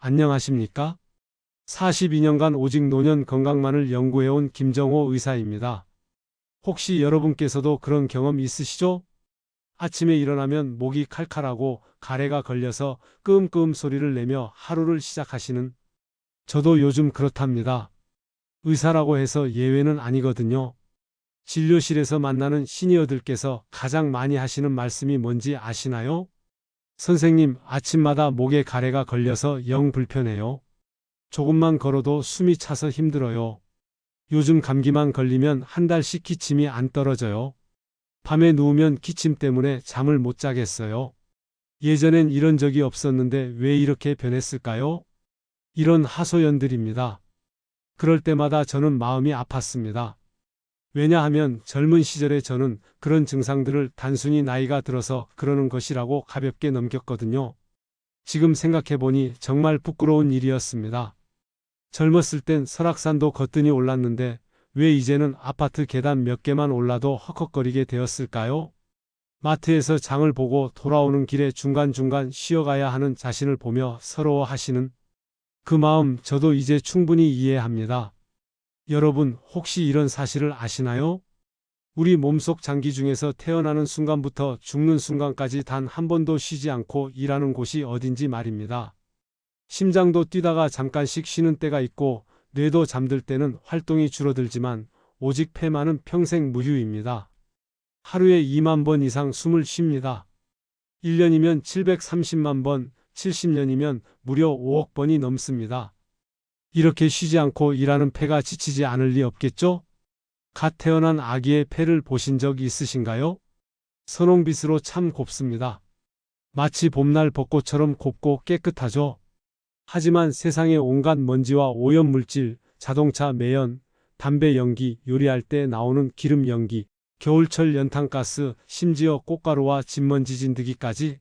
안녕하십니까? 42년간 오직 노년 건강만을 연구해온 김정호 의사입니다. 혹시 여러분께서도 그런 경험 있으시죠? 아침에 일어나면 목이 칼칼하고 가래가 걸려서 끄음끄음 소리를 내며 하루를 시작하시는, 저도 요즘 그렇답니다. 의사라고 해서 예외는 아니거든요. 진료실에서 만나는 시니어들께서 가장 많이 하시는 말씀이 뭔지 아시나요? 선생님, 아침마다 목에 가래가 걸려서 영 불편해요. 조금만 걸어도 숨이 차서 힘들어요. 요즘 감기만 걸리면 한 달씩 기침이 안 떨어져요. 밤에 누우면 기침 때문에 잠을 못 자겠어요. 예전엔 이런 적이 없었는데 왜 이렇게 변했을까요? 이런 하소연들입니다. 그럴 때마다 저는 마음이 아팠습니다. 왜냐하면 젊은 시절에 저는 그런 증상들을 단순히 나이가 들어서 그러는 것이라고 가볍게 넘겼거든요. 지금 생각해보니 정말 부끄러운 일이었습니다. 젊었을 땐 설악산도 거뜬히 올랐는데 왜 이제는 아파트 계단 몇 개만 올라도 헉헉거리게 되었을까요? 마트에서 장을 보고 돌아오는 길에 중간중간 쉬어가야 하는 자신을 보며 서러워하시는 그 마음 저도 이제 충분히 이해합니다. 여러분 혹시 이런 사실을 아시나요? 우리 몸속 장기 중에서 태어나는 순간부터 죽는 순간까지 단 한 번도 쉬지 않고 일하는 곳이 어딘지 말입니다. 심장도 뛰다가 잠깐씩 쉬는 때가 있고 뇌도 잠들 때는 활동이 줄어들지만 오직 폐만은 평생 무휴입니다. 하루에 2만 번 이상 숨을 쉽니다. 1년이면 730만 번, 70년이면 무려 5억 번이 넘습니다. 이렇게 쉬지 않고 일하는 폐가 지치지 않을 리 없겠죠? 갓 태어난 아기의 폐를 보신 적 있으신가요? 선홍빛으로 참 곱습니다. 마치 봄날 벚꽃처럼 곱고 깨끗하죠. 하지만 세상의 온갖 먼지와 오염물질, 자동차 매연, 담배 연기, 요리할 때 나오는 기름 연기, 겨울철 연탄가스, 심지어 꽃가루와 진먼지 진드기까지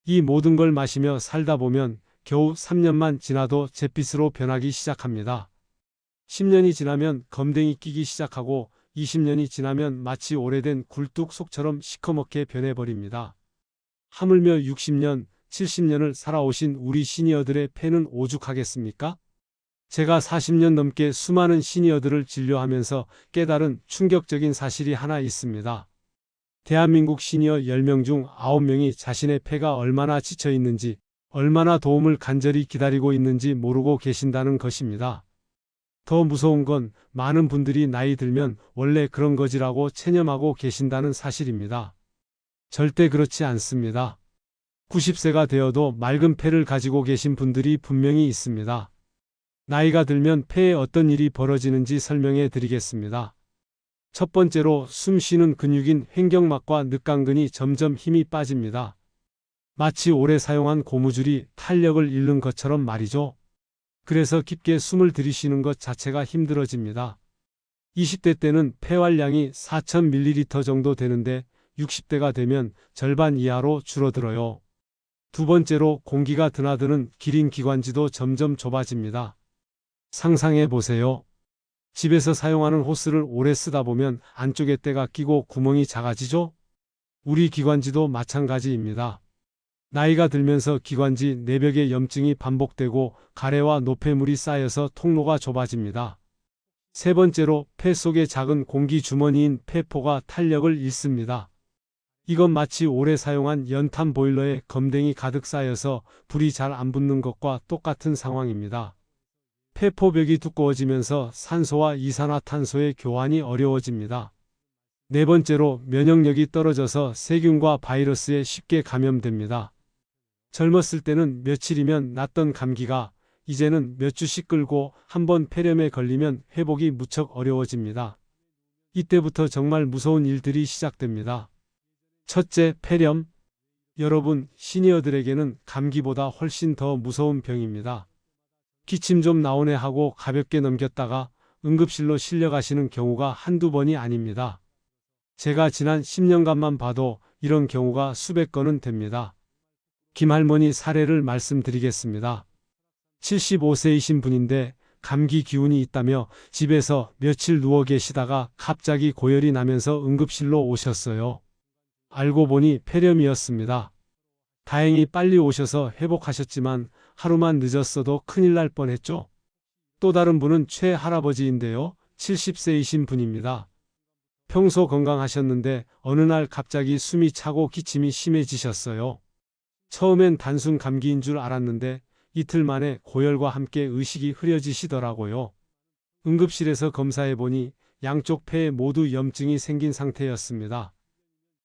이 모든 걸 마시며 살다 보면 겨우 3년만 지나도 잿빛으로 변하기 시작합니다. 10년이 지나면 검댕이 끼기 시작하고 20년이 지나면 마치 오래된 굴뚝 속처럼 시커멓게 변해버립니다. 하물며 60년, 70년을 살아오신 우리 시니어들의 폐는 오죽하겠습니까? 제가 40년 넘게 수많은 시니어들을 진료하면서 깨달은 충격적인 사실이 하나 있습니다. 대한민국 시니어 10명 중 9명이 자신의 폐가 얼마나 지쳐 있는지, 얼마나 도움을 간절히 기다리고 있는지 모르고 계신다는 것입니다. 더 무서운 건 많은 분들이 나이 들면 원래 그런 거지라고 체념하고 계신다는 사실입니다. 절대 그렇지 않습니다. 90세가 되어도 맑은 폐를 가지고 계신 분들이 분명히 있습니다. 나이가 들면 폐에 어떤 일이 벌어지는지 설명해 드리겠습니다. 첫 번째로 숨 쉬는 근육인 횡격막과 늑강근이 점점 힘이 빠집니다. 마치 오래 사용한 고무줄이 탄력을 잃는 것처럼 말이죠. 그래서 깊게 숨을 들이쉬는 것 자체가 힘들어집니다. 20대 때는 폐활량이 4000ml 정도 되는데 60대가 되면 절반 이하로 줄어들어요. 두 번째로 공기가 드나드는 기린 기관지도 점점 좁아집니다. 상상해 보세요. 집에서 사용하는 호스를 오래 쓰다 보면 안쪽에 때가 끼고 구멍이 작아지죠? 우리 기관지도 마찬가지입니다. 나이가 들면서 기관지 내벽에 염증이 반복되고 가래와 노폐물이 쌓여서 통로가 좁아집니다. 세 번째로 폐 속의 작은 공기 주머니인 폐포가 탄력을 잃습니다. 이건 마치 오래 사용한 연탄 보일러에 검댕이 가득 쌓여서 불이 잘 안 붙는 것과 똑같은 상황입니다. 폐포벽이 두꺼워지면서 산소와 이산화탄소의 교환이 어려워집니다. 네 번째로 면역력이 떨어져서 세균과 바이러스에 쉽게 감염됩니다. 젊었을 때는 며칠이면 낫던 감기가 이제는 몇 주씩 끌고 한번 폐렴에 걸리면 회복이 무척 어려워집니다. 이때부터 정말 무서운 일들이 시작됩니다. 첫째, 폐렴. 여러분, 시니어들에게는 감기보다 훨씬 더 무서운 병입니다. 기침 좀 나오네 하고 가볍게 넘겼다가 응급실로 실려가시는 경우가 한두 번이 아닙니다. 제가 지난 10년간만 봐도 이런 경우가 수백 건은 됩니다. 김할머니 사례를 말씀드리겠습니다. 75세이신 분인데 감기 기운이 있다며 집에서 며칠 누워 계시다가 갑자기 고열이 나면서 응급실로 오셨어요. 알고 보니 폐렴이었습니다. 다행히 빨리 오셔서 회복하셨지만 하루만 늦었어도 큰일 날 뻔했죠. 또 다른 분은 최할아버지인데요. 70세이신 분입니다. 평소 건강하셨는데 어느 날 갑자기 숨이 차고 기침이 심해지셨어요. 처음엔 단순 감기인 줄 알았는데 이틀 만에 고열과 함께 의식이 흐려지시더라고요. 응급실에서 검사해보니 양쪽 폐에 모두 염증이 생긴 상태였습니다.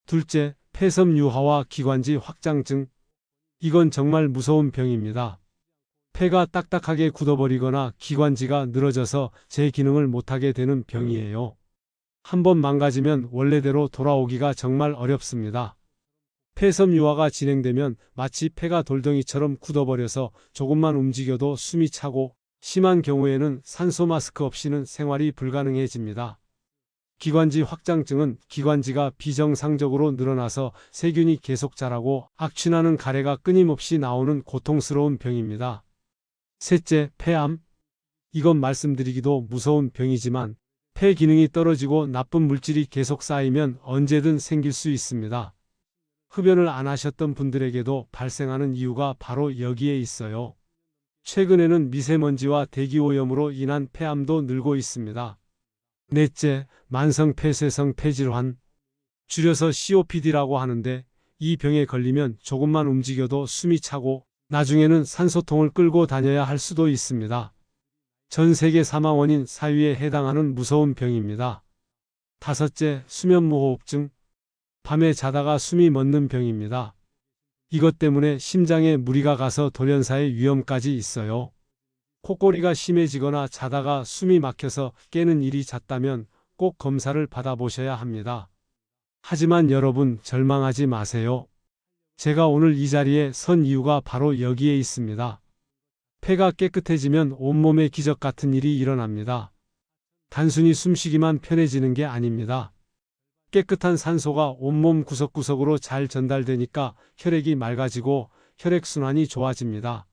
둘째, 폐섬 유화와 기관지 확장증. 이건 정말 무서운 병입니다. 폐가 딱딱하게 굳어버리거나 기관지가 늘어져서 제 기능을 못하게 되는 병이에요. 한번 망가지면 원래대로 돌아오기가 정말 어렵습니다. 폐섬 유화가 진행되면 마치 폐가 돌덩이처럼 굳어버려서 조금만 움직여도 숨이 차고 심한 경우에는 산소 마스크 없이는 생활이 불가능해집니다. 기관지 확장증은 기관지가 비정상적으로 늘어나서 세균이 계속 자라고 악취나는 가래가 끊임없이 나오는 고통스러운 병입니다. 셋째, 폐암. 이건 말씀드리기도 무서운 병이지만 폐 기능이 떨어지고 나쁜 물질이 계속 쌓이면 언제든 생길 수 있습니다. 흡연을 안 하셨던 분들에게도 발생하는 이유가 바로 여기에 있어요. 최근에는 미세먼지와 대기오염으로 인한 폐암도 늘고 있습니다. 넷째, 만성 폐쇄성 폐질환. 줄여서 COPD라고 하는데 이 병에 걸리면 조금만 움직여도 숨이 차고 나중에는 산소통을 끌고 다녀야 할 수도 있습니다. 전 세계 사망 원인 4위에 해당하는 무서운 병입니다. 다섯째, 수면무호흡증. 밤에 자다가 숨이 멎는 병입니다. 이것 때문에 심장에 무리가 가서 돌연사의 위험까지 있어요. 콧골이가 심해지거나 자다가 숨이 막혀서 깨는 일이 잦다면 꼭 검사를 받아보셔야 합니다. 하지만 여러분 절망하지 마세요. 제가 오늘 이 자리에 선 이유가 바로 여기에 있습니다. 폐가 깨끗해지면 온몸에 기적 같은 일이 일어납니다. 단순히 숨쉬기만 편해지는 게 아닙니다. 깨끗한 산소가 온몸 구석구석으로 잘 전달되니까 혈액이 맑아지고 혈액순환이 좋아집니다.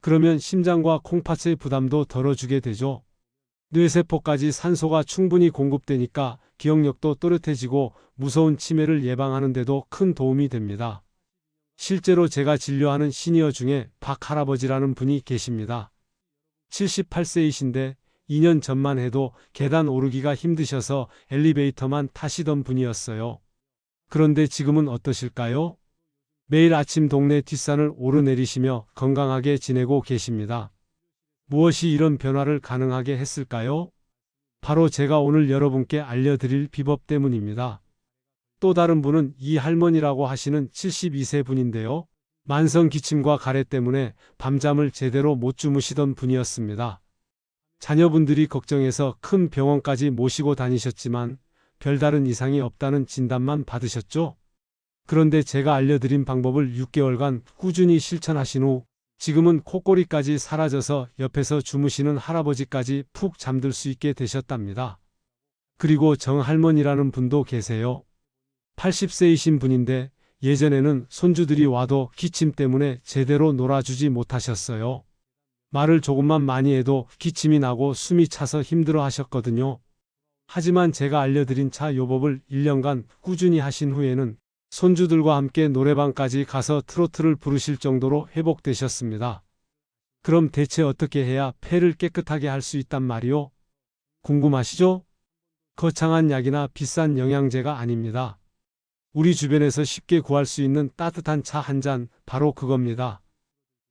그러면 심장과 콩팥의 부담도 덜어주게 되죠. 뇌세포까지 산소가 충분히 공급되니까 기억력도 또렷해지고 무서운 치매를 예방하는 데도 큰 도움이 됩니다. 실제로 제가 진료하는 시니어 중에 박 할아버지라는 분이 계십니다. 78세이신데 2년 전만 해도 계단 오르기가 힘드셔서 엘리베이터만 타시던 분이었어요. 그런데 지금은 어떠실까요? 매일 아침 동네 뒷산을 오르내리시며 건강하게 지내고 계십니다. 무엇이 이런 변화를 가능하게 했을까요? 바로 제가 오늘 여러분께 알려드릴 비법 때문입니다. 또 다른 분은 이 할머니라고 하시는 72세 분인데요. 만성 기침과 가래 때문에 밤잠을 제대로 못 주무시던 분이었습니다. 자녀분들이 걱정해서 큰 병원까지 모시고 다니셨지만 별다른 이상이 없다는 진단만 받으셨죠? 그런데 제가 알려드린 방법을 6개월간 꾸준히 실천하신 후 지금은 콧골이까지 사라져서 옆에서 주무시는 할아버지까지 푹 잠들 수 있게 되셨답니다. 그리고 정할머니라는 분도 계세요. 80세이신 분인데 예전에는 손주들이 와도 기침 때문에 제대로 놀아주지 못하셨어요. 말을 조금만 많이 해도 기침이 나고 숨이 차서 힘들어 하셨거든요. 하지만 제가 알려드린 차 요법을 1년간 꾸준히 하신 후에는 손주들과 함께 노래방까지 가서 트로트를 부르실 정도로 회복되셨습니다. 그럼 대체 어떻게 해야 폐를 깨끗하게 할 수 있단 말이요? 궁금하시죠? 거창한 약이나 비싼 영양제가 아닙니다. 우리 주변에서 쉽게 구할 수 있는 따뜻한 차 한 잔, 바로 그겁니다.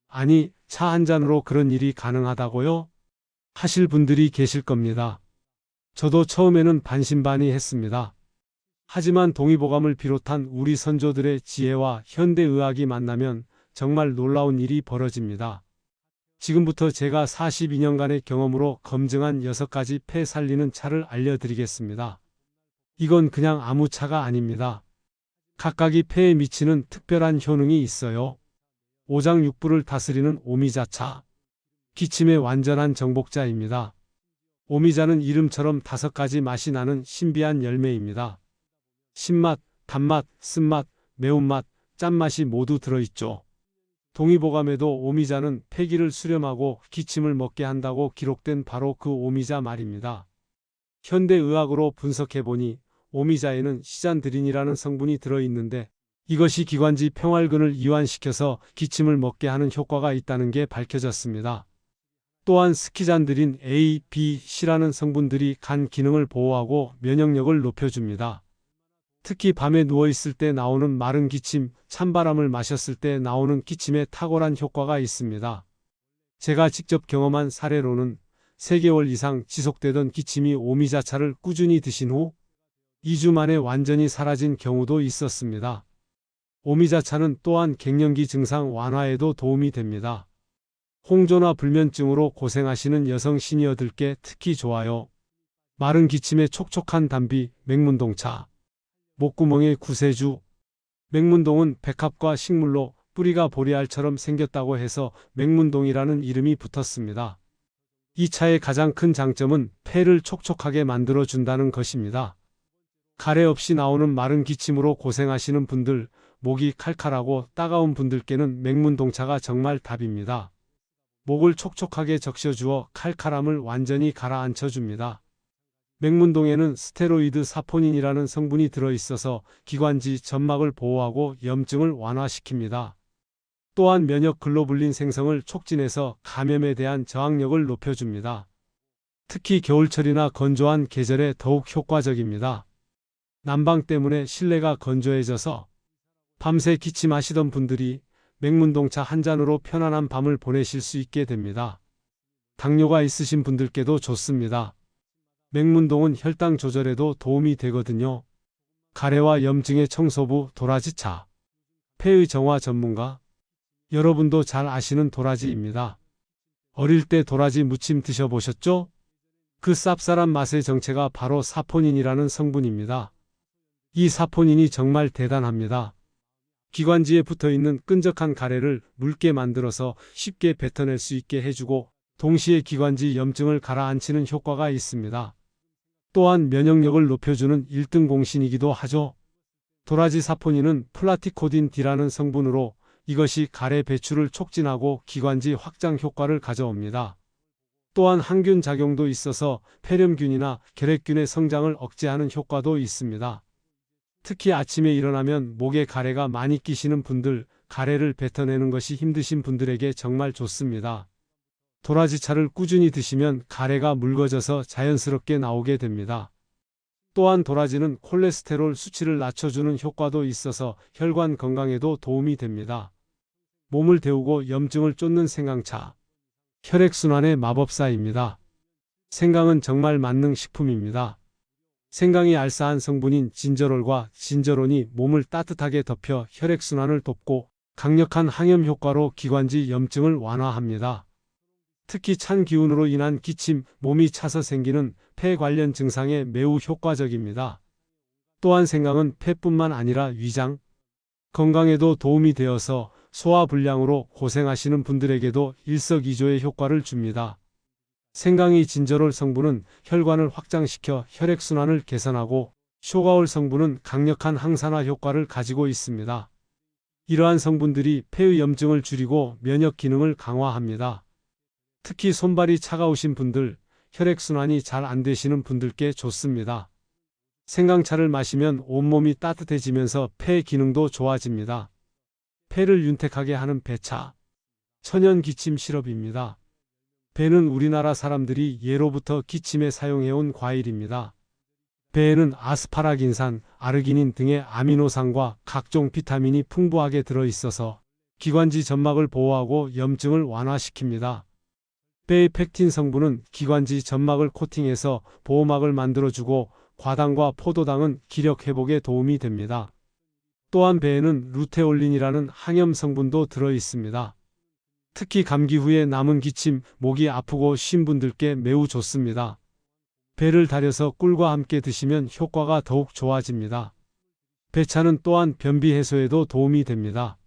아니, 차 한 잔으로 그런 일이 가능하다고요? 하실 분들이 계실 겁니다. 저도 처음에는 반신반의했습니다. 하지만 동의보감을 비롯한 우리 선조들의 지혜와 현대의학이 만나면 정말 놀라운 일이 벌어집니다. 지금부터 제가 42년간의 경험으로 검증한 6가지 폐 살리는 차를 알려드리겠습니다. 이건 그냥 아무 차가 아닙니다. 각각이 폐에 미치는 특별한 효능이 있어요. 오장육부를 다스리는 오미자차. 기침의 완전한 정복자입니다. 오미자는 이름처럼 5가지 맛이 나는 신비한 열매입니다. 신맛, 단맛, 쓴맛, 매운맛, 짠맛이 모두 들어있죠. 동의보감에도 오미자는 폐기를 수렴하고 기침을 먹게 한다고 기록된 바로 그 오미자 말입니다. 현대의학으로 분석해보니 오미자에는 시잔드린이라는 성분이 들어있는데 이것이 기관지 평활근을 이완시켜서 기침을 먹게 하는 효과가 있다는 게 밝혀졌습니다. 또한 스키잔들인 A, B, C라는 성분들이 간 기능을 보호하고 면역력을 높여줍니다. 특히 밤에 누워있을 때 나오는 마른 기침, 찬바람을 마셨을 때 나오는 기침에 탁월한 효과가 있습니다. 제가 직접 경험한 사례로는 3개월 이상 지속되던 기침이 오미자차를 꾸준히 드신 후 2주 만에 완전히 사라진 경우도 있었습니다. 오미자차는 또한 갱년기 증상 완화에도 도움이 됩니다. 홍조나 불면증으로 고생하시는 여성 시니어들께 특히 좋아요. 마른 기침에 촉촉한 담비, 맹문동차. 목구멍의 구세주. 맹문동은 백합과 식물로 뿌리가 보리알처럼 생겼다고 해서 맹문동이라는 이름이 붙었습니다. 이 차의 가장 큰 장점은 폐를 촉촉하게 만들어준다는 것입니다. 가래 없이 나오는 마른 기침으로 고생하시는 분들, 목이 칼칼하고 따가운 분들께는 맹문동차가 정말 답입니다. 목을 촉촉하게 적셔주어 칼칼함을 완전히 가라앉혀줍니다. 맹문동에는 스테로이드 사포닌이라는 성분이 들어있어서 기관지 점막을 보호하고 염증을 완화시킵니다. 또한 면역 글로불린 생성을 촉진해서 감염에 대한 저항력을 높여줍니다. 특히 겨울철이나 건조한 계절에 더욱 효과적입니다. 난방 때문에 실내가 건조해져서 밤새 기침하시던 분들이 맹문동차 한 잔으로 편안한 밤을 보내실 수 있게 됩니다. 당뇨가 있으신 분들께도 좋습니다. 맹문동은 혈당 조절에도 도움이 되거든요. 가래와 염증의 청소부 도라지차. 폐의 정화 전문가. 여러분도 잘 아시는 도라지입니다. 어릴 때 도라지 무침 드셔보셨죠? 그 쌉쌀한 맛의 정체가 바로 사포닌이라는 성분입니다. 이 사포닌이 정말 대단합니다. 기관지에 붙어있는 끈적한 가래를 묽게 만들어서 쉽게 뱉어낼 수 있게 해주고 동시에 기관지 염증을 가라앉히는 효과가 있습니다. 또한 면역력을 높여주는 1등 공신이기도 하죠. 도라지 사포닌은 플라티코딘 D라는 성분으로 이것이 가래 배출을 촉진하고 기관지 확장 효과를 가져옵니다. 또한 항균 작용도 있어서 폐렴균이나 결핵균의 성장을 억제하는 효과도 있습니다. 특히 아침에 일어나면 목에 가래가 많이 끼시는 분들, 가래를 뱉어내는 것이 힘드신 분들에게 정말 좋습니다. 도라지차를 꾸준히 드시면 가래가 묽어져서 자연스럽게 나오게 됩니다. 또한 도라지는 콜레스테롤 수치를 낮춰주는 효과도 있어서 혈관 건강에도 도움이 됩니다. 몸을 데우고 염증을 쫓는 생강차. 혈액순환의 마법사입니다. 생강은 정말 만능식품입니다. 생강이 알싸한 성분인 진저롤과 진저론이 몸을 따뜻하게 덮여 혈액순환을 돕고 강력한 항염 효과로 기관지 염증을 완화합니다. 특히 찬 기운으로 인한 기침, 몸이 차서 생기는 폐 관련 증상에 매우 효과적입니다. 또한 생강은 폐뿐만 아니라 위장, 건강에도 도움이 되어서 소화불량으로 고생하시는 분들에게도 일석이조의 효과를 줍니다. 생강의 진저롤 성분은 혈관을 확장시켜 혈액순환을 개선하고 쇼가올 성분은 강력한 항산화 효과를 가지고 있습니다. 이러한 성분들이 폐의 염증을 줄이고 면역 기능을 강화합니다. 특히 손발이 차가우신 분들, 혈액순환이 잘 안 되시는 분들께 좋습니다. 생강차를 마시면 온몸이 따뜻해지면서 폐 기능도 좋아집니다. 폐를 윤택하게 하는 배차. 천연 기침 시럽입니다. 배는 우리나라 사람들이 예로부터 기침에 사용해온 과일입니다. 배에는 아스파라긴산, 아르기닌 등의 아미노산과 각종 비타민이 풍부하게 들어있어서 기관지 점막을 보호하고 염증을 완화시킵니다. 배의 펙틴 성분은 기관지 점막을 코팅해서 보호막을 만들어주고 과당과 포도당은 기력 회복에 도움이 됩니다. 또한 배에는 루테올린이라는 항염 성분도 들어있습니다. 특히 감기 후에 남은 기침, 목이 아프고 쉰 분들께 매우 좋습니다. 배를 달여서 꿀과 함께 드시면 효과가 더욱 좋아집니다. 배차는 또한 변비 해소에도 도움이 됩니다.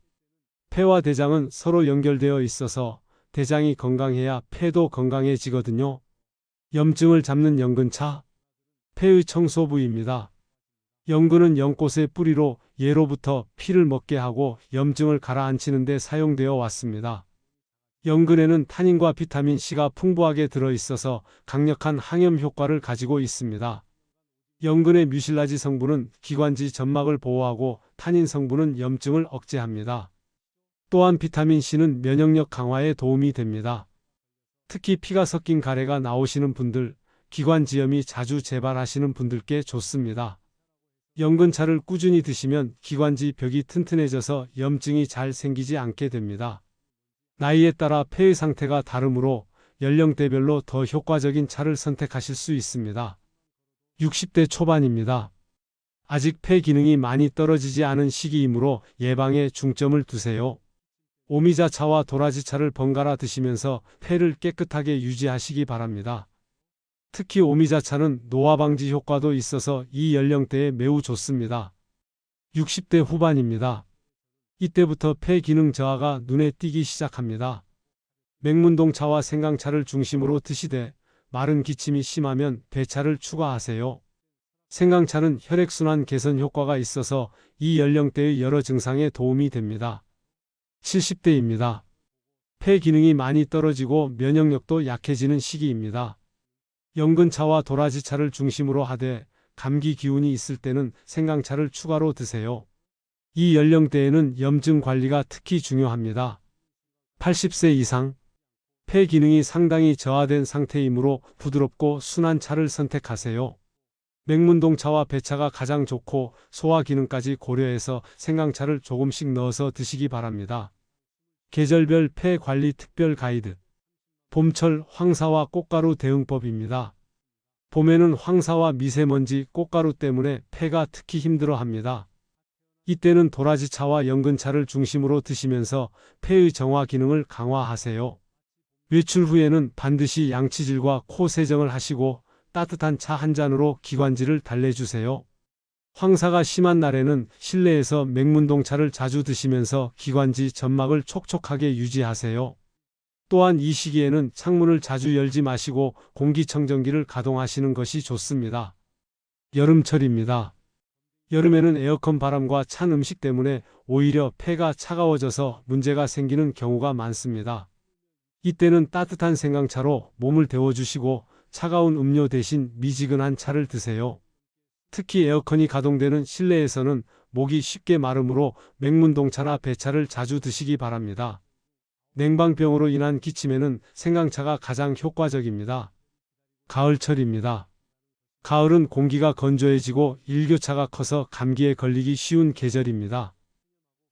폐와 대장은 서로 연결되어 있어서 대장이 건강해야 폐도 건강해지거든요. 염증을 잡는 연근차. 폐의 청소부입니다. 연근은 연꽃의 뿌리로 예로부터 피를 먹게 하고 염증을 가라앉히는 데 사용되어 왔습니다. 연근에는 타닌과 비타민 C가 풍부하게 들어있어서 강력한 항염 효과를 가지고 있습니다. 연근의 뮤실라지 성분은 기관지 점막을 보호하고 타닌 성분은 염증을 억제합니다. 또한 비타민 C는 면역력 강화에 도움이 됩니다. 특히 피가 섞인 가래가 나오시는 분들, 기관지염이 자주 재발하시는 분들께 좋습니다. 연근차를 꾸준히 드시면 기관지 벽이 튼튼해져서 염증이 잘 생기지 않게 됩니다. 나이에 따라 폐의 상태가 다르므로 연령대별로 더 효과적인 차를 선택하실 수 있습니다. 60대 초반입니다. 아직 폐 기능이 많이 떨어지지 않은 시기이므로 예방에 중점을 두세요. 오미자차와 도라지차를 번갈아 드시면서 폐를 깨끗하게 유지하시기 바랍니다. 특히 오미자차는 노화 방지 효과도 있어서 이 연령대에 매우 좋습니다. 60대 후반입니다. 이때부터 폐 기능 저하가 눈에 띄기 시작합니다. 맹문동차와 생강차를 중심으로 드시되 마른 기침이 심하면 배차를 추가하세요. 생강차는 혈액순환 개선 효과가 있어서 이 연령대의 여러 증상에 도움이 됩니다. 70대입니다. 폐 기능이 많이 떨어지고 면역력도 약해지는 시기입니다. 연근차와 도라지차를 중심으로 하되 감기 기운이 있을 때는 생강차를 추가로 드세요. 이 연령대에는 염증 관리가 특히 중요합니다. 80세 이상, 폐 기능이 상당히 저하된 상태이므로 부드럽고 순한 차를 선택하세요. 맹문동차와 배차가 가장 좋고 소화 기능까지 고려해서 생강차를 조금씩 넣어서 드시기 바랍니다. 계절별 폐 관리 특별 가이드. 봄철 황사와 꽃가루 대응법입니다. 봄에는 황사와 미세먼지, 꽃가루 때문에 폐가 특히 힘들어합니다. 이때는 도라지차와 연근차를 중심으로 드시면서 폐의 정화 기능을 강화하세요. 외출 후에는 반드시 양치질과 코 세정을 하시고 따뜻한 차 한 잔으로 기관지를 달래주세요. 황사가 심한 날에는 실내에서 맹문동차를 자주 드시면서 기관지 점막을 촉촉하게 유지하세요. 또한 이 시기에는 창문을 자주 열지 마시고 공기청정기를 가동하시는 것이 좋습니다. 여름철입니다. 여름에는 에어컨 바람과 찬 음식 때문에 오히려 폐가 차가워져서 문제가 생기는 경우가 많습니다. 이때는 따뜻한 생강차로 몸을 데워주시고 차가운 음료 대신 미지근한 차를 드세요. 특히 에어컨이 가동되는 실내에서는 목이 쉽게 마르므로 맹문동차나 배차를 자주 드시기 바랍니다. 냉방병으로 인한 기침에는 생강차가 가장 효과적입니다. 가을철입니다. 가을은 공기가 건조해지고 일교차가 커서 감기에 걸리기 쉬운 계절입니다.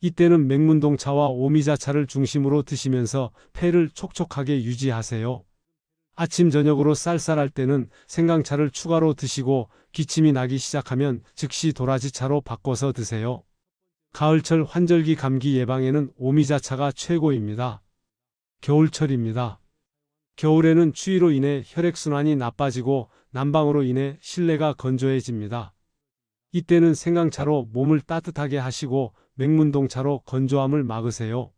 이때는 맹문동차와 오미자차를 중심으로 드시면서 폐를 촉촉하게 유지하세요. 아침 저녁으로 쌀쌀할 때는 생강차를 추가로 드시고 기침이 나기 시작하면 즉시 도라지차로 바꿔서 드세요. 가을철 환절기 감기 예방에는 오미자차가 최고입니다. 겨울철입니다. 겨울에는 추위로 인해 혈액순환이 나빠지고 난방으로 인해 실내가 건조해집니다. 이때는 생강차로 몸을 따뜻하게 하시고 맹문동차로 건조함을 막으세요.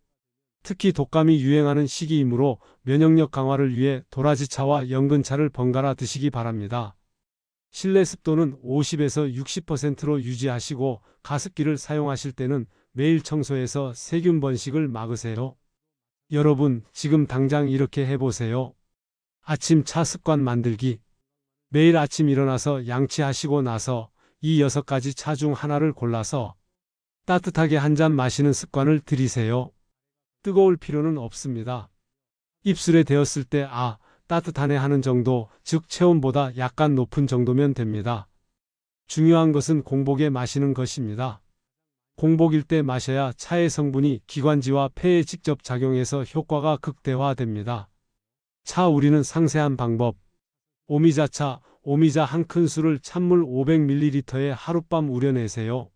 특히 독감이 유행하는 시기이므로 면역력 강화를 위해 도라지차와 연근차를 번갈아 드시기 바랍니다. 실내 습도는 50에서 60%로 유지하시고 가습기를 사용하실 때는 매일 청소해서 세균 번식을 막으세요. 여러분, 지금 당장 이렇게 해보세요. 아침 차 습관 만들기. 매일 아침 일어나서 양치하시고 나서 이 6가지 차 중 하나를 골라서 따뜻하게 한 잔 마시는 습관을 들이세요. 뜨거울 필요는 없습니다. 입술에 대었을 때 따뜻하네 하는 정도, 즉 체온보다 약간 높은 정도면 됩니다. 중요한 것은 공복에 마시는 것입니다. 공복일 때 마셔야 차의 성분이 기관지와 폐에 직접 작용해서 효과가 극대화됩니다. 차 우리는 상세한 방법. 오미자차, 오미자 한 큰술을 찬물 500ml에 하룻밤 우려내세요.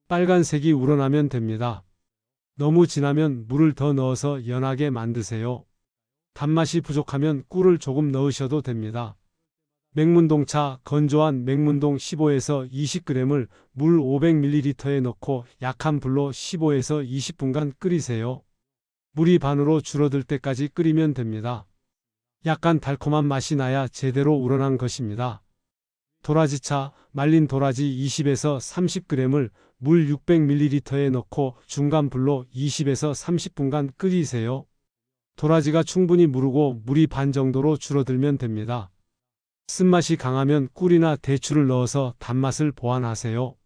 빨간색이 우러나면 됩니다. 너무 진하면 물을 더 넣어서 연하게 만드세요. 단맛이 부족하면 꿀을 조금 넣으셔도 됩니다. 맹문동차, 건조한 맹문동 15에서 20g을 물 500ml에 넣고 약한 불로 15에서 20분간 끓이세요. 물이 반으로 줄어들 때까지 끓이면 됩니다. 약간 달콤한 맛이 나야 제대로 우러난 것입니다. 도라지차, 말린 도라지 20에서 30g을 물 600ml에 넣고 중간 불로 20에서 30분간 끓이세요. 도라지가 충분히 무르고 물이 반 정도로 줄어들면 됩니다. 쓴맛이 강하면 꿀이나 대추를 넣어서 단맛을 보완하세요.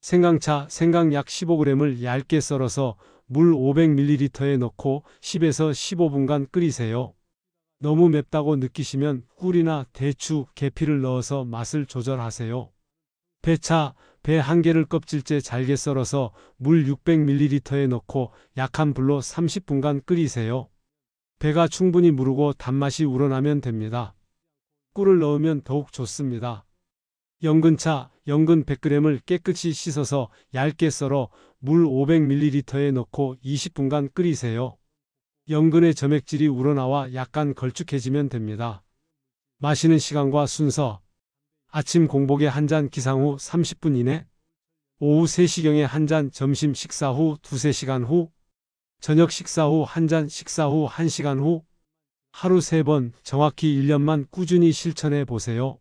생강차, 생강 약 15g을 얇게 썰어서 물 500ml에 넣고 10에서 15분간 끓이세요. 너무 맵다고 느끼시면 꿀이나 대추, 계피를 넣어서 맛을 조절하세요. 배차, 배 1개를 껍질째 잘게 썰어서 물 600ml에 넣고 약한 불로 30분간 끓이세요. 배가 충분히 무르고 단맛이 우러나면 됩니다. 꿀을 넣으면 더욱 좋습니다. 연근차, 연근 100g을 깨끗이 씻어서 얇게 썰어 물 500ml에 넣고 20분간 끓이세요. 연근의 점액질이 우러나와 약간 걸쭉해지면 됩니다. 마시는 시간과 순서: 아침 공복에 한 잔 기상 후 30분 이내, 오후 3시경에 한 잔 점심 식사 후 2~3시간 후, 저녁 식사 후 한 잔 식사 후 1시간 후, 하루 3번 정확히 1년만 꾸준히 실천해 보세요.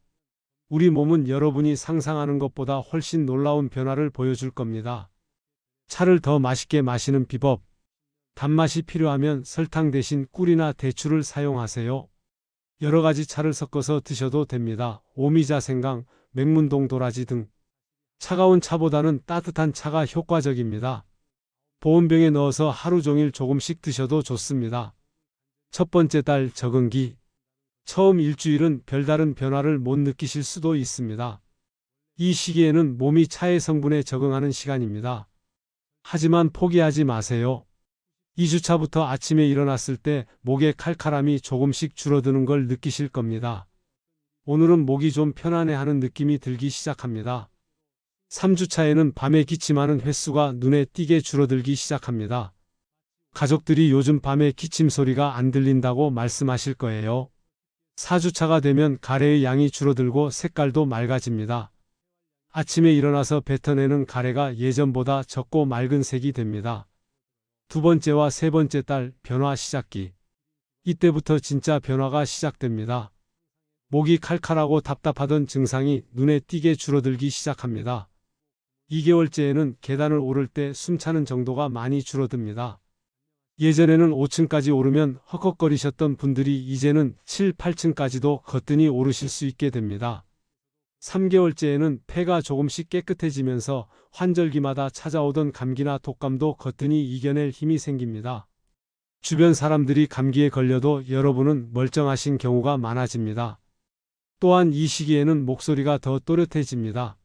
우리 몸은 여러분이 상상하는 것보다 훨씬 놀라운 변화를 보여줄 겁니다. 차를 더 맛있게 마시는 비법: 단맛이 필요하면 설탕 대신 꿀이나 대추를 사용하세요. 여러 가지 차를 섞어서 드셔도 됩니다. 오미자, 생강, 맹문동 도라지 등. 차가운 차보다는 따뜻한 차가 효과적입니다. 보온병에 넣어서 하루 종일 조금씩 드셔도 좋습니다. 첫 번째 달 적응기. 처음 일주일은 별다른 변화를 못 느끼실 수도 있습니다. 이 시기에는 몸이 차의 성분에 적응하는 시간입니다. 하지만 포기하지 마세요. 2주차부터 아침에 일어났을 때 목의 칼칼함이 조금씩 줄어드는 걸 느끼실 겁니다. 오늘은 목이 좀 편안해하는 느낌이 들기 시작합니다. 3주차에는 밤에 기침하는 횟수가 눈에 띄게 줄어들기 시작합니다. 가족들이 요즘 밤에 기침 소리가 안 들린다고 말씀하실 거예요. 4주차가 되면 가래의 양이 줄어들고 색깔도 맑아집니다. 아침에 일어나서 뱉어내는 가래가 예전보다 적고 맑은 색이 됩니다. 두 번째와 세 번째 달 변화 시작기. 이때부터 진짜 변화가 시작됩니다. 목이 칼칼하고 답답하던 증상이 눈에 띄게 줄어들기 시작합니다. 2개월째에는 계단을 오를 때 숨차는 정도가 많이 줄어듭니다. 예전에는 5층까지 오르면 헉헉거리셨던 분들이 이제는 7, 8층까지도 거뜬히 오르실 수 있게 됩니다. 3개월째에는 폐가 조금씩 깨끗해지면서 환절기마다 찾아오던 감기나 독감도 거뜬히 이겨낼 힘이 생깁니다. 주변 사람들이 감기에 걸려도 여러분은 멀쩡하신 경우가 많아집니다. 또한 이 시기에는 목소리가 더 또렷해집니다.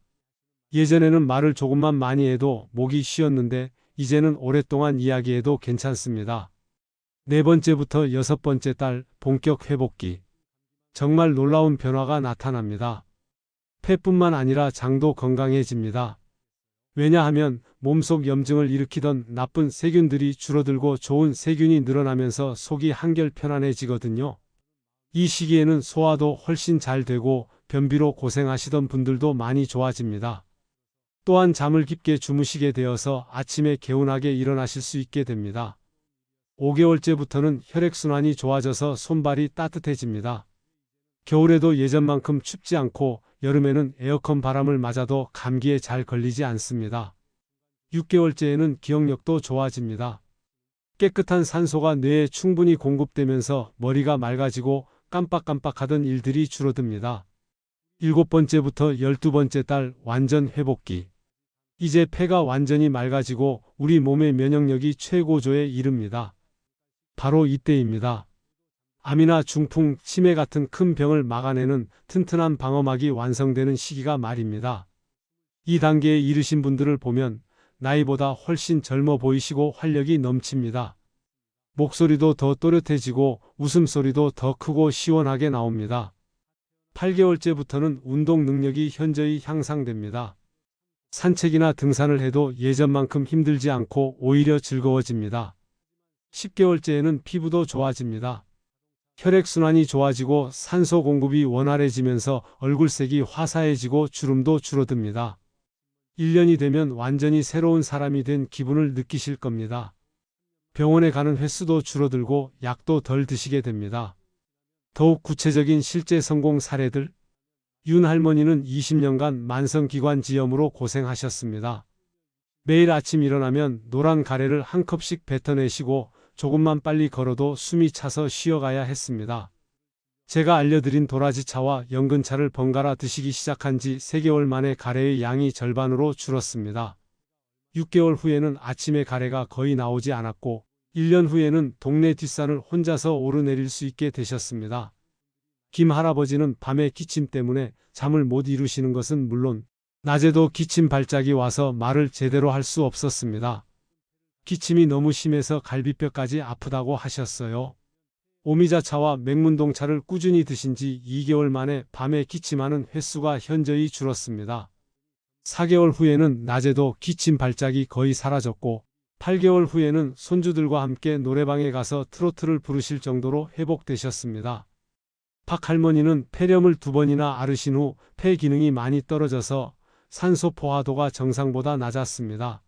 예전에는 말을 조금만 많이 해도 목이 쉬었는데 이제는 오랫동안 이야기해도 괜찮습니다. 네 번째부터 여섯 번째 달 본격 회복기. 정말 놀라운 변화가 나타납니다. 폐뿐만 아니라 장도 건강해집니다. 왜냐하면 몸속 염증을 일으키던 나쁜 세균들이 줄어들고 좋은 세균이 늘어나면서 속이 한결 편안해지거든요. 이 시기에는 소화도 훨씬 잘 되고 변비로 고생하시던 분들도 많이 좋아집니다. 또한 잠을 깊게 주무시게 되어서 아침에 개운하게 일어나실 수 있게 됩니다. 5개월째부터는 혈액순환이 좋아져서 손발이 따뜻해집니다. 겨울에도 예전만큼 춥지 않고 여름에는 에어컨 바람을 맞아도 감기에 잘 걸리지 않습니다. 6개월째에는 기억력도 좋아집니다. 깨끗한 산소가 뇌에 충분히 공급되면서 머리가 맑아지고 깜빡깜빡하던 일들이 줄어듭니다. 7번째부터 12번째 달 완전 회복기. 이제 폐가 완전히 맑아지고 우리 몸의 면역력이 최고조에 이릅니다. 바로 이때입니다. 암이나 중풍, 치매 같은 큰 병을 막아내는 튼튼한 방어막이 완성되는 시기가 말입니다. 이 단계에 이르신 분들을 보면 나이보다 훨씬 젊어 보이시고 활력이 넘칩니다. 목소리도 더 또렷해지고 웃음소리도 더 크고 시원하게 나옵니다. 8개월째부터는 운동 능력이 현저히 향상됩니다. 산책이나 등산을 해도 예전만큼 힘들지 않고 오히려 즐거워집니다. 10개월째에는 피부도 좋아집니다. 혈액순환이 좋아지고 산소 공급이 원활해지면서 얼굴색이 화사해지고 주름도 줄어듭니다. 1년이 되면 완전히 새로운 사람이 된 기분을 느끼실 겁니다. 병원에 가는 횟수도 줄어들고 약도 덜 드시게 됩니다. 더욱 구체적인 실제 성공 사례들. 윤 할머니는 20년간 만성기관지염으로 고생하셨습니다. 매일 아침 일어나면 노란 가래를 한 컵씩 뱉어내시고 조금만 빨리 걸어도 숨이 차서 쉬어가야 했습니다. 제가 알려드린 도라지차와 연근차를 번갈아 드시기 시작한 지 3개월 만에 가래의 양이 절반으로 줄었습니다. 6개월 후에는 아침에 가래가 거의 나오지 않았고 1년 후에는 동네 뒷산을 혼자서 오르내릴 수 있게 되셨습니다. 김 할아버지는 밤에 기침 때문에 잠을 못 이루시는 것은 물론 낮에도 기침 발작이 와서 말을 제대로 할 수 없었습니다. 기침이 너무 심해서 갈비뼈까지 아프다고 하셨어요. 오미자차와 맹문동차를 꾸준히 드신 지 2개월 만에 밤에 기침하는 횟수가 현저히 줄었습니다. 4개월 후에는 낮에도 기침 발작이 거의 사라졌고 8개월 후에는 손주들과 함께 노래방에 가서 트로트를 부르실 정도로 회복되셨습니다. 박 할머니는 폐렴을 2번이나 앓으신 후 폐 기능이 많이 떨어져서 산소 포화도가 정상보다 낮았습니다.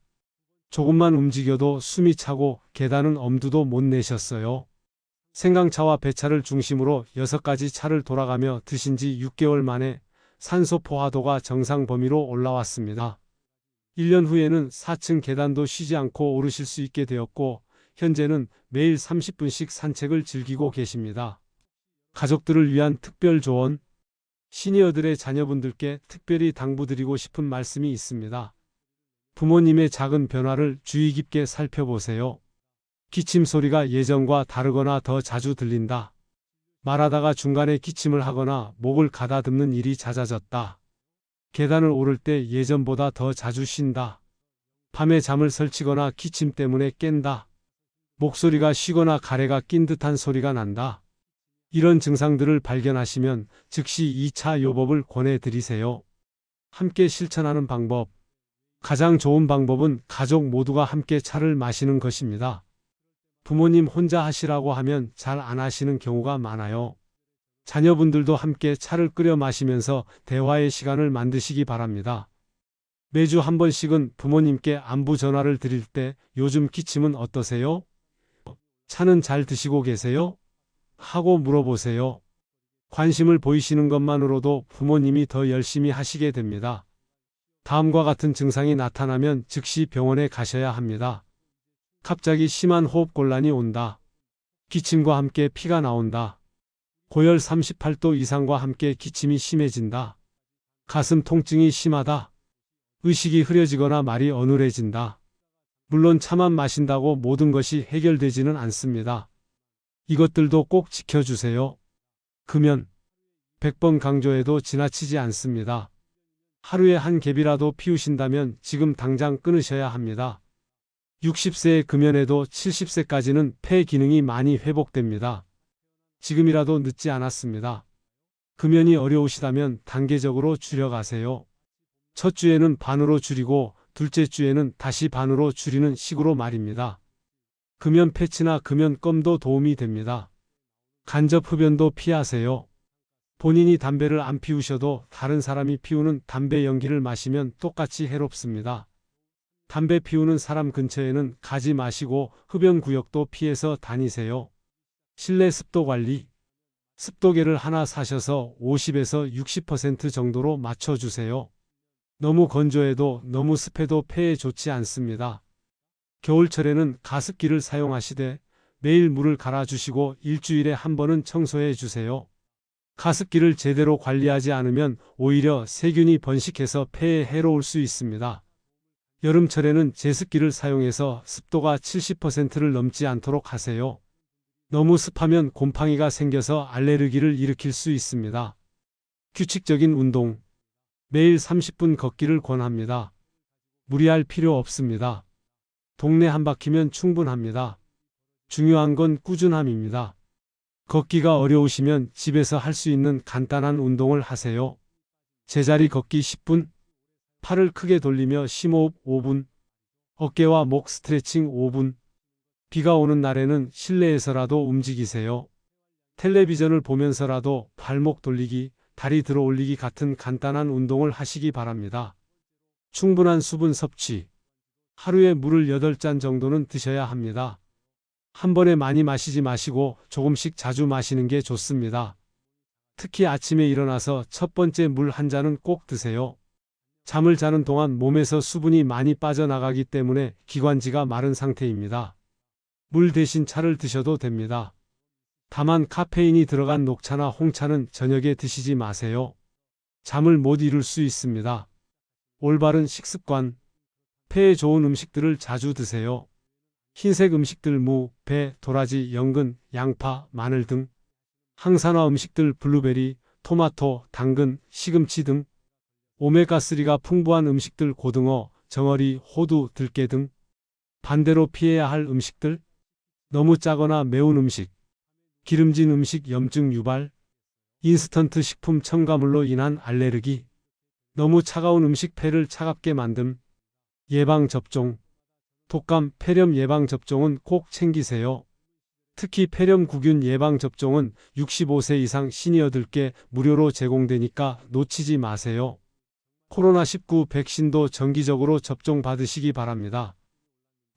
조금만 움직여도 숨이 차고 계단은 엄두도 못 내셨어요. 생강차와 배차를 중심으로 6가지 차를 돌아가며 드신 지 6개월 만에 산소 포화도가 정상 범위로 올라왔습니다. 1년 후에는 4층 계단도 쉬지 않고 오르실 수 있게 되었고 현재는 매일 30분씩 산책을 즐기고 계십니다. 가족들을 위한 특별 조언, 시니어들의 자녀분들께 특별히 당부드리고 싶은 말씀이 있습니다. 부모님의 작은 변화를 주의 깊게 살펴보세요. 기침 소리가 예전과 다르거나 더 자주 들린다. 말하다가 중간에 기침을 하거나 목을 가다듬는 일이 잦아졌다. 계단을 오를 때 예전보다 더 자주 쉰다. 밤에 잠을 설치거나 기침 때문에 깬다. 목소리가 쉬거나 가래가 낀 듯한 소리가 난다. 이런 증상들을 발견하시면 즉시 2차 요법을 권해드리세요. 함께 실천하는 방법. 가장 좋은 방법은 가족 모두가 함께 차를 마시는 것입니다. 부모님 혼자 하시라고 하면 잘 안 하시는 경우가 많아요. 자녀분들도 함께 차를 끓여 마시면서 대화의 시간을 만드시기 바랍니다. 매주 한 번씩은 부모님께 안부 전화를 드릴 때 요즘 기침은 어떠세요? 차는 잘 드시고 계세요? 하고 물어보세요. 관심을 보이시는 것만으로도 부모님이 더 열심히 하시게 됩니다. 다음과 같은 증상이 나타나면 즉시 병원에 가셔야 합니다. 갑자기 심한 호흡곤란이 온다. 기침과 함께 피가 나온다. 고열 38도 이상과 함께 기침이 심해진다. 가슴 통증이 심하다. 의식이 흐려지거나 말이 어눌해진다. 물론 차만 마신다고 모든 것이 해결되지는 않습니다. 이것들도 꼭 지켜주세요. 금연. 100번 강조해도 지나치지 않습니다. 하루에 한 갭이라도 피우신다면 지금 당장 끊으셔야 합니다. 60세의 금연에도 70세까지는 폐 기능이 많이 회복됩니다. 지금이라도 늦지 않았습니다. 금연이 어려우시다면 단계적으로 줄여가세요. 첫 주에는 반으로 줄이고 둘째 주에는 다시 반으로 줄이는 식으로 말입니다. 금연 패치나 금연 껌도 도움이 됩니다. 간접 흡연도 피하세요. 본인이 담배를 안 피우셔도 다른 사람이 피우는 담배 연기를 마시면 똑같이 해롭습니다. 담배 피우는 사람 근처에는 가지 마시고 흡연 구역도 피해서 다니세요. 실내 습도 관리. 습도계를 하나 사셔서 50에서 60% 정도로 맞춰주세요. 너무 건조해도 너무 습해도 폐에 좋지 않습니다. 겨울철에는 가습기를 사용하시되 매일 물을 갈아주시고 일주일에 한 번은 청소해 주세요. 가습기를 제대로 관리하지 않으면 오히려 세균이 번식해서 폐에 해로울 수 있습니다. 여름철에는 제습기를 사용해서 습도가 70%를 넘지 않도록 하세요. 너무 습하면 곰팡이가 생겨서 알레르기를 일으킬 수 있습니다. 규칙적인 운동. 매일 30분 걷기를 권합니다. 무리할 필요 없습니다. 동네 한 바퀴면 충분합니다. 중요한 건 꾸준함입니다. 걷기가 어려우시면 집에서 할 수 있는 간단한 운동을 하세요. 제자리 걷기 10분, 팔을 크게 돌리며 심호흡 5분, 어깨와 목 스트레칭 5분. 비가 오는 날에는 실내에서라도 움직이세요. 텔레비전을 보면서라도 발목 돌리기, 다리 들어 올리기 같은 간단한 운동을 하시기 바랍니다. 충분한 수분 섭취. 하루에 물을 8잔 정도는 드셔야 합니다. 한 번에 많이 마시지 마시고 조금씩 자주 마시는 게 좋습니다. 특히 아침에 일어나서 첫 번째 물 한 잔은 꼭 드세요. 잠을 자는 동안 몸에서 수분이 많이 빠져나가기 때문에 기관지가 마른 상태입니다. 물 대신 차를 드셔도 됩니다. 다만 카페인이 들어간 녹차나 홍차는 저녁에 드시지 마세요. 잠을 못 이룰 수 있습니다. 올바른 식습관. 폐에 좋은 음식들을 자주 드세요. 흰색 음식들 무, 배, 도라지, 연근, 양파, 마늘 등. 항산화 음식들 블루베리, 토마토, 당근, 시금치 등. 오메가3가 풍부한 음식들 고등어, 정어리, 호두, 들깨 등. 반대로 피해야 할 음식들. 너무 짜거나 매운 음식. 기름진 음식 염증 유발. 인스턴트 식품 첨가물로 인한 알레르기. 너무 차가운 음식 폐를 차갑게 만듦. 예방접종. 독감, 폐렴 예방접종은 꼭 챙기세요. 특히 폐렴구균 예방접종은 65세 이상 시니어들께 무료로 제공되니까 놓치지 마세요. 코로나19 백신도 정기적으로 접종받으시기 바랍니다.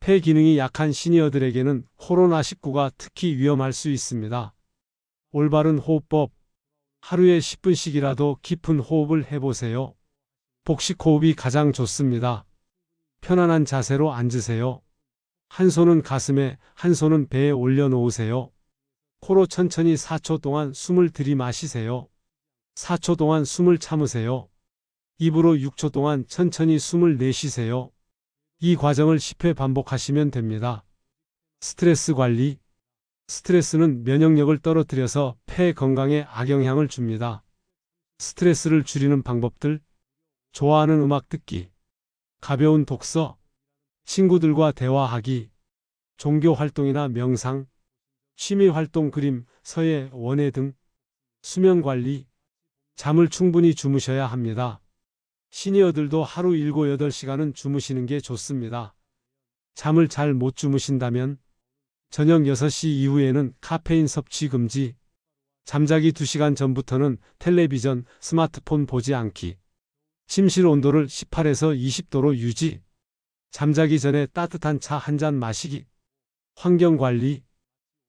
폐 기능이 약한 시니어들에게는 코로나19가 특히 위험할 수 있습니다. 올바른 호흡법. 하루에 10분씩이라도 깊은 호흡을 해보세요. 복식 호흡이 가장 좋습니다. 편안한 자세로 앉으세요. 한 손은 가슴에, 한 손은 배에 올려놓으세요. 코로 천천히 4초 동안 숨을 들이마시세요. 4초 동안 숨을 참으세요. 입으로 6초 동안 천천히 숨을 내쉬세요. 이 과정을 10회 반복하시면 됩니다. 스트레스 관리. 스트레스는 면역력을 떨어뜨려서 폐 건강에 악영향을 줍니다. 스트레스를 줄이는 방법들. 좋아하는 음악 듣기. 가벼운 독서. 친구들과 대화하기. 종교 활동이나 명상. 취미 활동 그림, 서예, 원예 등. 수면 관리. 잠을 충분히 주무셔야 합니다. 시니어들도 하루 7, 8시간은 주무시는 게 좋습니다. 잠을 잘 못 주무신다면 저녁 6시 이후에는 카페인 섭취 금지. 잠자기 2시간 전부터는 텔레비전, 스마트폰 보지 않기. 침실 온도를 18에서 20도로 유지. 잠자기 전에 따뜻한 차 한 잔 마시기. 환경관리.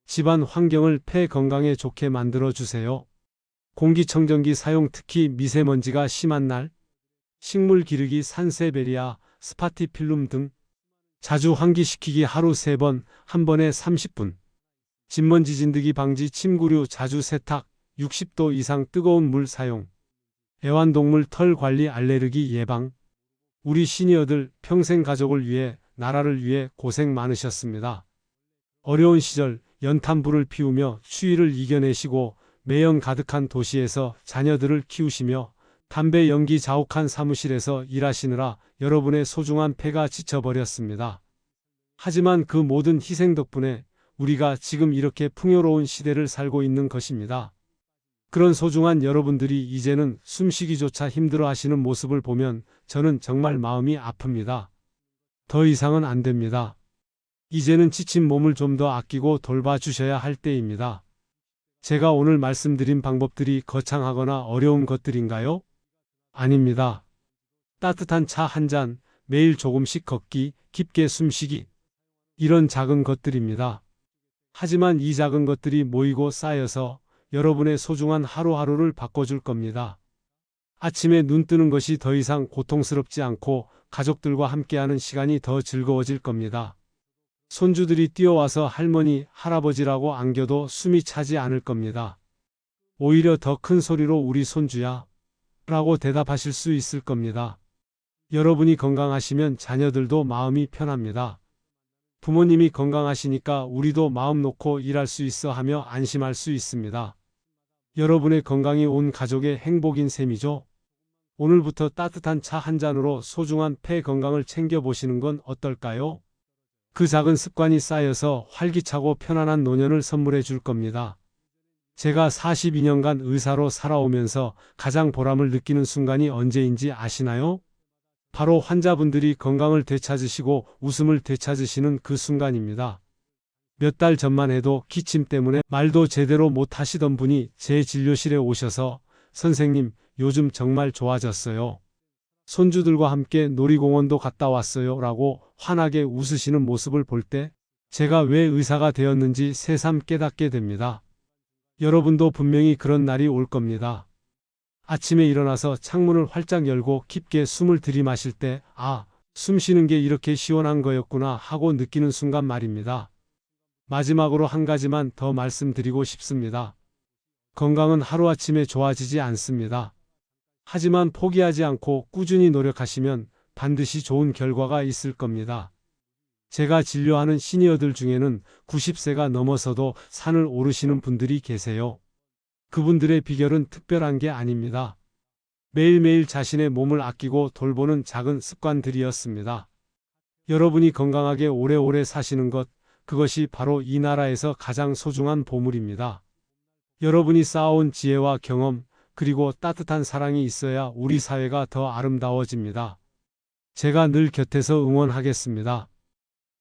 집안 환경을 폐 건강에 좋게 만들어주세요. 공기청정기 사용 특히 미세먼지가 심한 날. 식물 기르기 산세베리아, 스파티필름 등. 자주 환기시키기 하루 3번, 한 번에 30분. 진먼지 진드기 방지 침구류 자주 세탁, 60도 이상 뜨거운 물 사용. 애완동물 털 관리 알레르기 예방. 우리 시니어들 평생 가족을 위해, 나라를 위해 고생 많으셨습니다. 어려운 시절 연탄불을 피우며 추위를 이겨내시고 매연 가득한 도시에서 자녀들을 키우시며 담배 연기 자욱한 사무실에서 일하시느라 여러분의 소중한 폐가 지쳐버렸습니다. 하지만 그 모든 희생 덕분에 우리가 지금 이렇게 풍요로운 시대를 살고 있는 것입니다. 그런 소중한 여러분들이 이제는 숨쉬기조차 힘들어 하시는 모습을 보면 저는 정말 마음이 아픕니다. 더 이상은 안 됩니다. 이제는 지친 몸을 좀 더 아끼고 돌봐주셔야 할 때입니다. 제가 오늘 말씀드린 방법들이 거창하거나 어려운 것들인가요? 아닙니다. 따뜻한 차 한 잔, 매일 조금씩 걷기, 깊게 숨쉬기. 이런 작은 것들입니다. 하지만 이 작은 것들이 모이고 쌓여서 여러분의 소중한 하루하루를 바꿔줄 겁니다. 아침에 눈 뜨는 것이 더 이상 고통스럽지 않고 가족들과 함께하는 시간이 더 즐거워질 겁니다. 손주들이 뛰어와서 할머니, 할아버지라고 안겨도 숨이 차지 않을 겁니다. 오히려 더 큰 소리로 우리 손주야 라고 대답하실 수 있을 겁니다. 여러분이 건강하시면 자녀들도 마음이 편합니다. 부모님이 건강하시니까 우리도 마음 놓고 일할 수 있어 하며 안심할 수 있습니다. 여러분의 건강이 온 가족의 행복인 셈이죠. 오늘부터 따뜻한 차 한 잔으로 소중한 폐 건강을 챙겨보시는 건 어떨까요? 그 작은 습관이 쌓여서 활기차고 편안한 노년을 선물해 줄 겁니다. 제가 42년간 의사로 살아오면서 가장 보람을 느끼는 순간이 언제인지 아시나요? 바로 환자분들이 건강을 되찾으시고 웃음을 되찾으시는 그 순간입니다. 몇 달 전만 해도 기침 때문에 말도 제대로 못 하시던 분이 제 진료실에 오셔서 선생님, 요즘 정말 좋아졌어요. 손주들과 함께 놀이공원도 갔다 왔어요 라고 환하게 웃으시는 모습을 볼 때 제가 왜 의사가 되었는지 새삼 깨닫게 됩니다. 여러분도 분명히 그런 날이 올 겁니다. 아침에 일어나서 창문을 활짝 열고 깊게 숨을 들이마실 때 아, 숨 쉬는 게 이렇게 시원한 거였구나 하고 느끼는 순간 말입니다. 마지막으로 한 가지만 더 말씀드리고 싶습니다. 건강은 하루아침에 좋아지지 않습니다. 하지만 포기하지 않고 꾸준히 노력하시면 반드시 좋은 결과가 있을 겁니다. 제가 진료하는 시니어들 중에는 90세가 넘어서도 산을 오르시는 분들이 계세요. 그분들의 비결은 특별한 게 아닙니다. 매일매일 자신의 몸을 아끼고 돌보는 작은 습관들이었습니다. 여러분이 건강하게 오래오래 사시는 것, 그것이 바로 이 나라에서 가장 소중한 보물입니다. 여러분이 쌓아온 지혜와 경험, 그리고 따뜻한 사랑이 있어야 우리 사회가 더 아름다워집니다. 제가 늘 곁에서 응원하겠습니다.